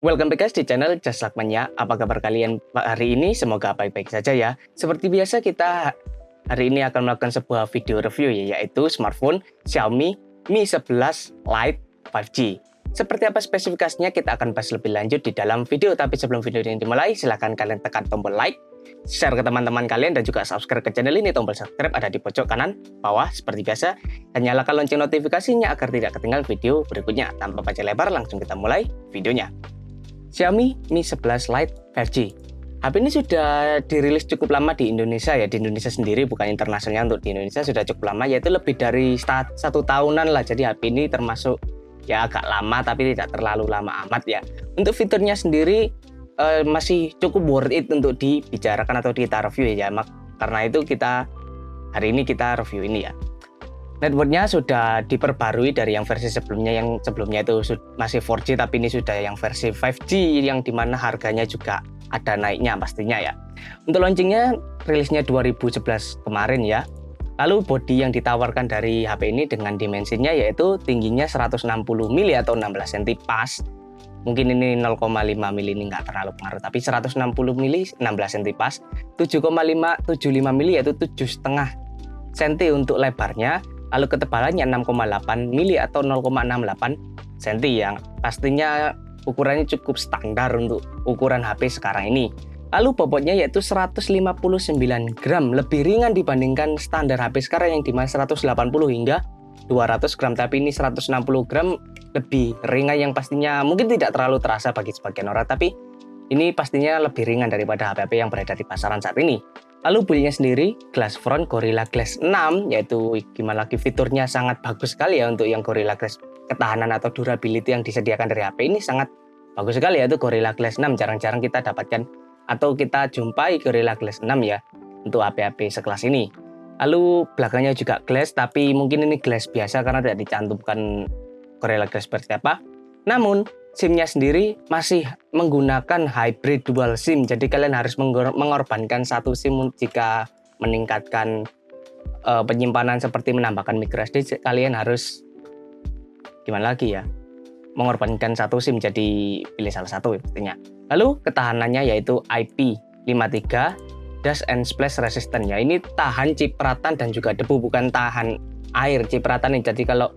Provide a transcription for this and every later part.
Welcome back guys di channel Just Lakmanya. Apa kabar kalian hari ini? Semoga baik-baik saja ya. Seperti biasa kita hari ini akan melakukan sebuah video review ya, yaitu smartphone Xiaomi Mi 11 Lite 5G. Seperti apa spesifikasinya kita akan bahas lebih lanjut di dalam video. Tapi sebelum video ini dimulai, silahkan kalian tekan tombol like, share ke teman-teman kalian, dan juga subscribe ke channel ini. Tombol subscribe ada di pojok kanan bawah seperti biasa. Dan nyalakan lonceng notifikasinya agar tidak ketinggalan video berikutnya. Tanpa panjang lebar, langsung kita mulai videonya. Xiaomi Mi 11 Lite 5G. HP ini sudah dirilis cukup lama di Indonesia ya, di Indonesia sendiri, bukan internasionalnya. Untuk di Indonesia sudah cukup lama, yaitu lebih dari 1 tahunan lah. Jadi HP ini termasuk ya agak lama, tapi tidak terlalu lama amat ya. Untuk fiturnya sendiri masih cukup worth it untuk dibicarakan atau kita review ya. Karena itu hari ini kita review ini ya. Networknya sudah diperbarui dari yang versi sebelumnya. Yang sebelumnya itu masih 4G, tapi ini sudah yang versi 5G, yang dimana harganya juga ada naiknya pastinya ya. Untuk launchingnya, rilisnya 2011 kemarin ya. Lalu bodi yang ditawarkan dari HP ini dengan dimensinya yaitu tingginya 160 mili atau 16 cm pas. Mungkin ini 0,5 mili ini nggak terlalu pengaruh, tapi 160 mili 16 cm pas. 7,575 mili yaitu 7,5 cm untuk lebarnya. Lalu ketebalannya 6,8 mili atau 0,68 cm, yang pastinya ukurannya cukup standar untuk ukuran HP sekarang ini. Lalu bobotnya yaitu 159 gram, lebih ringan dibandingkan standar HP sekarang yang dimana 180 hingga 200 gram. Tapi ini 160 gram lebih ringan, yang pastinya mungkin tidak terlalu terasa bagi sebagian orang, tapi ini pastinya lebih ringan daripada HP-HP yang beredar di pasaran saat ini. Lalu build-nya sendiri Glass Front Gorilla Glass 6, yaitu gimana lagi fiturnya sangat bagus sekali ya. Untuk yang Gorilla Glass, ketahanan atau durability yang disediakan dari HP ini sangat bagus sekali, yaitu Gorilla Glass 6. Jarang-jarang kita dapatkan atau kita jumpai Gorilla Glass 6 ya untuk HP-HP sekelas ini. Lalu belakangnya juga glass, tapi mungkin ini glass biasa karena tidak dicantumkan Gorilla Glass seperti apa. Namun SIM-nya sendiri masih menggunakan hybrid dual SIM, jadi kalian harus mengorbankan satu SIM jika meningkatkan penyimpanan seperti menambahkan microSD. Kalian harus gimana lagi ya, mengorbankan satu SIM, jadi pilih salah satu pastinya. Lalu ketahanannya yaitu IP53 Dust and Splash Resistant ya. Ini tahan cipratan dan juga debu, bukan tahan air, cipratan nih. Jadi kalau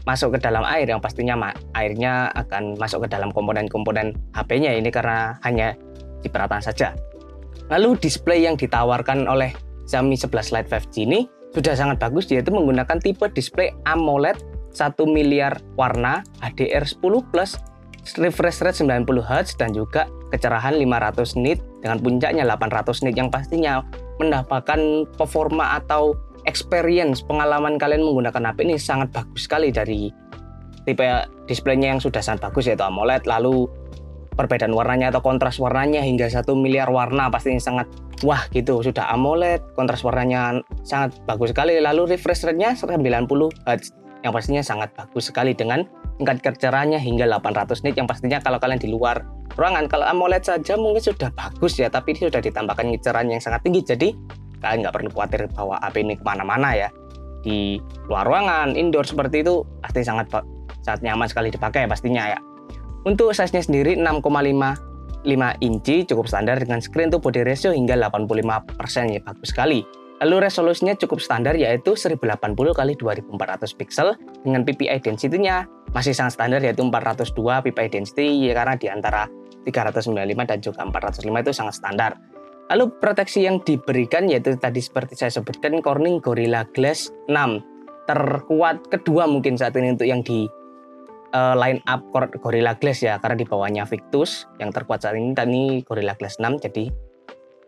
masuk ke dalam air, yang pastinya airnya akan masuk ke dalam komponen-komponen HP-nya ini karena hanya cipratan saja. Lalu display yang ditawarkan oleh Xiaomi 11 Lite 5G ini sudah sangat bagus, yaitu menggunakan tipe display AMOLED 1 miliar warna HDR10+, refresh rate 90 Hz, dan juga kecerahan 500 nit dengan puncaknya 800 nit, yang pastinya mendapatkan performa atau experience, pengalaman kalian menggunakan HP ini sangat bagus sekali dari tipe displaynya yang sudah sangat bagus yaitu AMOLED. Lalu perbedaan warnanya atau kontras warnanya hingga 1 miliar warna pastinya sangat wah gitu. Sudah AMOLED, kontras warnanya sangat bagus sekali. Lalu refresh rate-nya 90 Hz yang pastinya sangat bagus sekali dengan tingkat kecerahannya hingga 800 nit, yang pastinya kalau kalian di luar ruangan, kalau AMOLED saja mungkin sudah bagus ya, tapi ini sudah ditambahkan kecerahan yang sangat tinggi, jadi kalian nggak perlu khawatir bahwa HP ini kemana-mana ya. Di luar ruangan, indoor seperti itu pasti sangat nyaman sekali dipakai pastinya ya. Untuk size-nya sendiri 6,55 inci, cukup standar dengan screen to body ratio hingga 85% ya, bagus sekali. Lalu resolusinya cukup standar yaitu 1080 x 2400 pixel dengan PPI density-nya masih sangat standar yaitu 402 PPI density ya, karena di antara 395 dan juga 405 itu sangat standar. Lalu proteksi yang diberikan yaitu tadi seperti saya sebutkan Corning Gorilla Glass 6, terkuat kedua mungkin saat ini untuk yang di line up Gorilla Glass ya, karena di bawahnya Victus yang terkuat saat ini. Tadi Gorilla Glass 6, jadi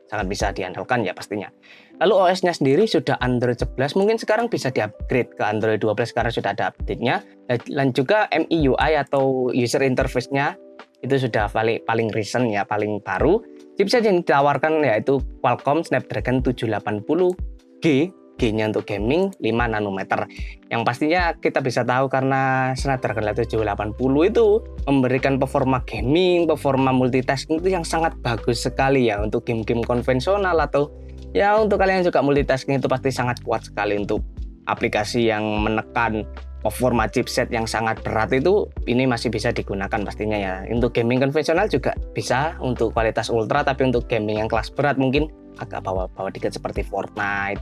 sangat bisa diandalkan ya pastinya. Lalu OS-nya sendiri sudah Android 11, mungkin sekarang bisa di-upgrade ke Android 12 karena sudah ada update-nya. Dan juga MIUI atau user interface-nya itu sudah paling recent ya, paling baru. Chipset yang ditawarkan yaitu Qualcomm Snapdragon 780G, G-nya untuk gaming 5 nanometer. Yang pastinya kita bisa tahu karena Snapdragon 780 itu memberikan performa gaming, performa multitasking itu yang sangat bagus sekali ya untuk game-game konvensional, atau ya untuk kalian yang suka multitasking itu pasti sangat kuat sekali untuk aplikasi yang menekan performa chipset yang sangat berat itu ini masih bisa digunakan pastinya ya. Untuk gaming konvensional juga bisa untuk kualitas ultra, tapi untuk gaming yang kelas berat mungkin agak bawah dikit seperti Fortnite,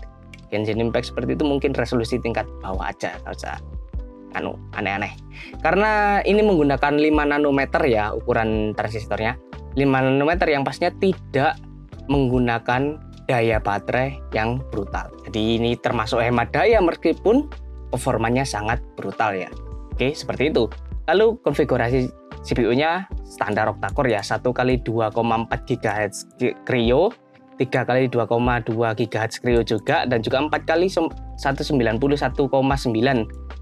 Genshin Impact seperti itu mungkin resolusi tingkat bawah aja, kalau usah aneh-aneh. Karena ini menggunakan 5 nanometer ya ukuran transistornya. 5 nanometer yang pastinya tidak menggunakan daya baterai yang brutal. Jadi ini termasuk hemat daya meskipun performanya sangat brutal ya. Oke, seperti itu. Lalu konfigurasi CPU-nya standar octa-core ya, 1 kali 2,4 GHz Creo, 3 kali 2,2 GHz Creo juga, dan juga 4 kali 191,9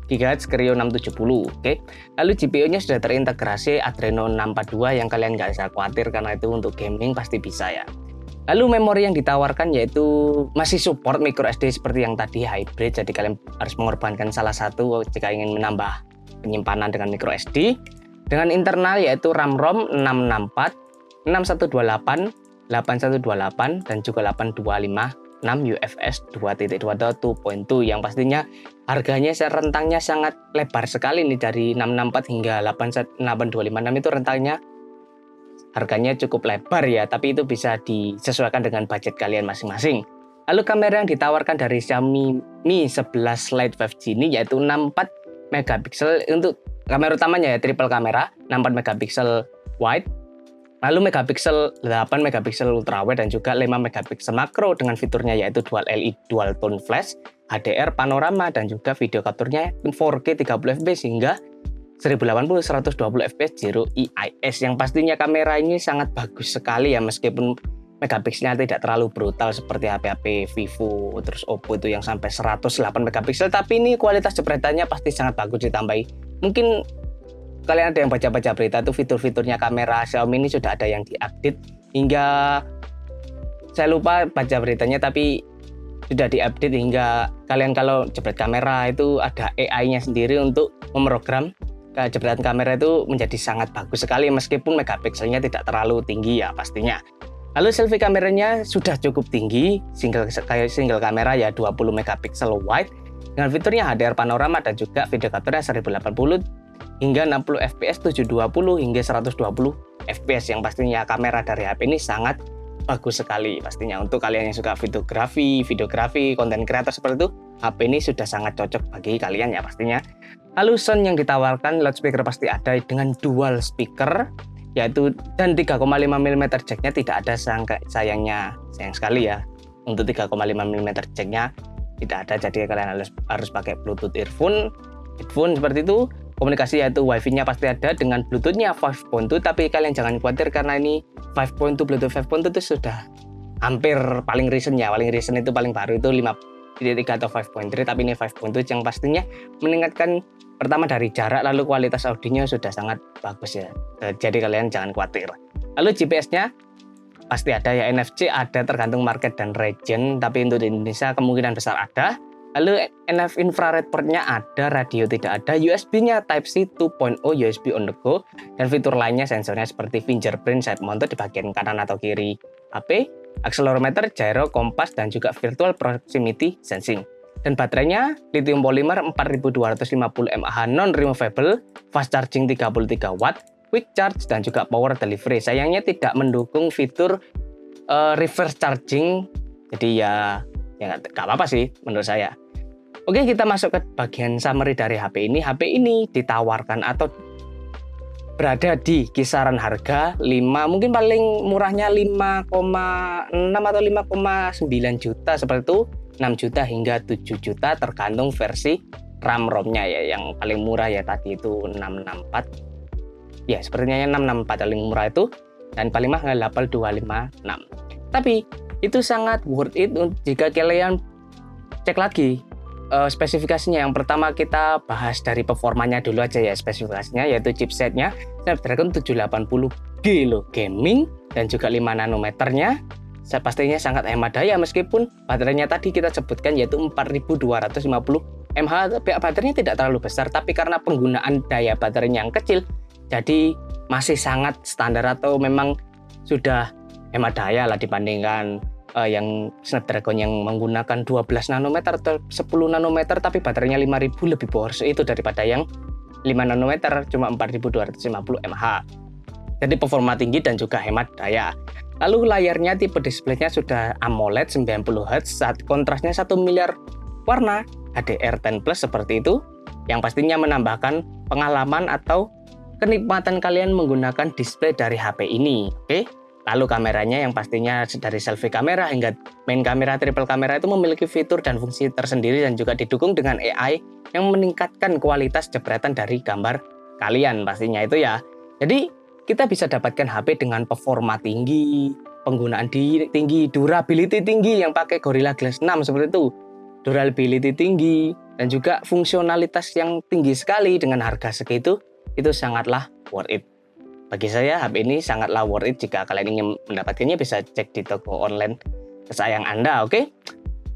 GHz Creo 670. Oke. Lalu GPU-nya sudah terintegrasi Adreno 642 yang kalian nggak usah khawatir karena itu untuk gaming pasti bisa ya. Lalu memori yang ditawarkan yaitu masih support micro SD seperti yang tadi hybrid, jadi kalian harus mengorbankan salah satu jika ingin menambah penyimpanan dengan micro SD. Dengan internal yaitu RAM-ROM 664, 6128, 8128 dan juga 8256 UFS 2.2.2.2 yang pastinya harganya rentangnya sangat lebar sekali nih, dari 664 hingga 8256 itu rentangnya harganya cukup lebar ya, tapi itu bisa disesuaikan dengan budget kalian masing-masing. Lalu kamera yang ditawarkan dari Xiaomi Mi 11 Lite 5G ini yaitu 64 megapiksel untuk kamera utamanya ya, triple kamera, 64 megapiksel wide, lalu megapiksel 8 megapiksel ultra wide dan juga 5 megapiksel makro dengan fiturnya yaitu dual LED dual tone flash, HDR panorama dan juga video capture-nya 4K 30 fps hingga 1080 120 fps Zero EIS yang pastinya kamera ini sangat bagus sekali ya, meskipun megapikselnya tidak terlalu brutal seperti HP-HP Vivo terus Oppo itu yang sampai 108 megapiksel, tapi ini kualitas jepretannya pasti sangat bagus ditambahi. Mungkin kalian ada yang baca-baca berita tuh fitur-fiturnya kamera Xiaomi ini sudah ada yang diupdate hingga saya lupa baca beritanya, tapi sudah diupdate hingga kalian kalau jepret kamera itu ada AI-nya sendiri untuk memprogram jepretan kamera itu menjadi sangat bagus sekali meskipun megapikselnya tidak terlalu tinggi ya pastinya. Lalu selfie kameranya sudah cukup tinggi, single kamera ya 20 megapiksel wide dengan fiturnya HDR panorama dan juga video capture-nya 1080 hingga 60 fps 720 hingga 120 fps yang pastinya kamera dari HP ini sangat bagus sekali pastinya. Untuk kalian yang suka videografi, konten kreator seperti itu, HP ini sudah sangat cocok bagi kalian ya pastinya. Lalu sound yang ditawarkan loudspeaker pasti ada dengan dual speaker yaitu dan 3,5 mm jack-nya tidak ada, sayang sekali ya. Untuk 3,5 mm jack-nya tidak ada, jadi kalian harus pakai Bluetooth headphone seperti itu. Komunikasi yaitu Wi-Fi-nya pasti ada dengan Bluetooth-nya 5.2, tapi kalian jangan khawatir karena ini 5.2 Bluetooth 5.2 itu sudah hampir paling recent ya. Paling recent itu paling baru itu 5.3 atau 5.3, tapi ini 5.2 yang pastinya meningkatkan pertama dari jarak, lalu kualitas audionya sudah sangat bagus ya. Jadi kalian jangan khawatir. Lalu GPS-nya pasti ada ya, NFC ada tergantung market dan region, tapi untuk di Indonesia kemungkinan besar ada. Lalu NF infrared port-nya ada, radio tidak ada, USB-nya Type-C 2.0 USB on the go, dan fitur lainnya sensornya seperti fingerprint side mounted di bagian kanan atau kiri HP, akselerometer, gyro, kompas, dan juga virtual proximity sensing. Dan baterainya lithium polymer 4250 mAh non removable, fast charging 33 watt, quick charge, dan juga power delivery. Sayangnya tidak mendukung fitur reverse charging, jadi ya nggak apa-apa sih menurut saya. Oke, kita masuk ke bagian summary dari HP ini. HP ini ditawarkan atau berada di kisaran harga 5, mungkin paling murahnya 5,6 atau 5,9 juta seperti itu, 6 juta hingga 7 juta tergantung versi RAM-ROM-nya ya. Yang paling murah ya tadi itu 664. Ya, sepertinya 664 paling murah itu, dan paling mahal 8256. Tapi itu sangat worth it jika kalian cek lagi spesifikasinya. Yang pertama kita bahas dari performanya dulu aja ya, spesifikasinya yaitu chipsetnya Snapdragon 780G loh, gaming, dan juga 5 nanometernya. Pastinya sangat hemat daya meskipun baterainya tadi kita sebutkan yaitu 4250 mAh. Baterainya tidak terlalu besar, tapi karena penggunaan daya baterainya yang kecil jadi masih sangat standar atau memang sudah hemat daya lah dibandingkan yang Snapdragon yang menggunakan 12 nanometer atau 10 nanometer tapi baterainya 5000 lebih boros itu daripada yang 5 nanometer cuma 4250 mAh. Jadi performa tinggi dan juga hemat daya. Lalu layarnya tipe displaynya sudah AMOLED 90Hz saat kontrasnya 1 miliar warna HDR10+ seperti itu, yang pastinya menambahkan pengalaman atau kenikmatan kalian menggunakan display dari HP ini. Oke. Lalu kameranya yang pastinya dari selfie kamera hingga main kamera, triple kamera itu memiliki fitur dan fungsi tersendiri dan juga didukung dengan AI yang meningkatkan kualitas jepretan dari gambar kalian pastinya itu ya. Jadi kita bisa dapatkan HP dengan performa tinggi, penggunaan tinggi, durability tinggi yang pakai Gorilla Glass 6 seperti itu. Durability tinggi dan juga fungsionalitas yang tinggi sekali dengan harga segitu itu sangatlah worth it. Bagi saya HP ini sangatlah worth it. Jika kalian ingin mendapatkannya bisa cek di toko online kesayangan Anda, oke?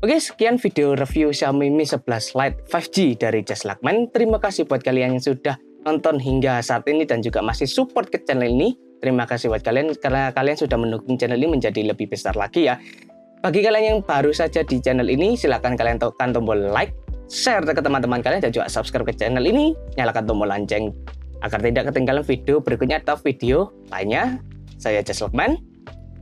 Oke, sekian video review Xiaomi Mi 11 Lite 5G dari Just Luckman. Terima kasih buat kalian yang sudah nonton hingga saat ini dan juga masih support ke channel ini. Terima kasih buat kalian karena kalian sudah mendukung channel ini menjadi lebih besar lagi ya. Bagi kalian yang baru saja di channel ini, silakan kalian tekan tombol like, share ke teman-teman kalian dan juga subscribe ke channel ini. Nyalakan tombol lonceng agar tidak ketinggalan video berikutnya atau video lainnya. Saya Just Luckman.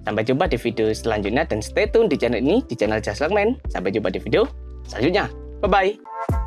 Sampai jumpa di video selanjutnya dan stay tune di channel ini, di channel Just Luckman. Sampai jumpa di video selanjutnya. Bye-bye.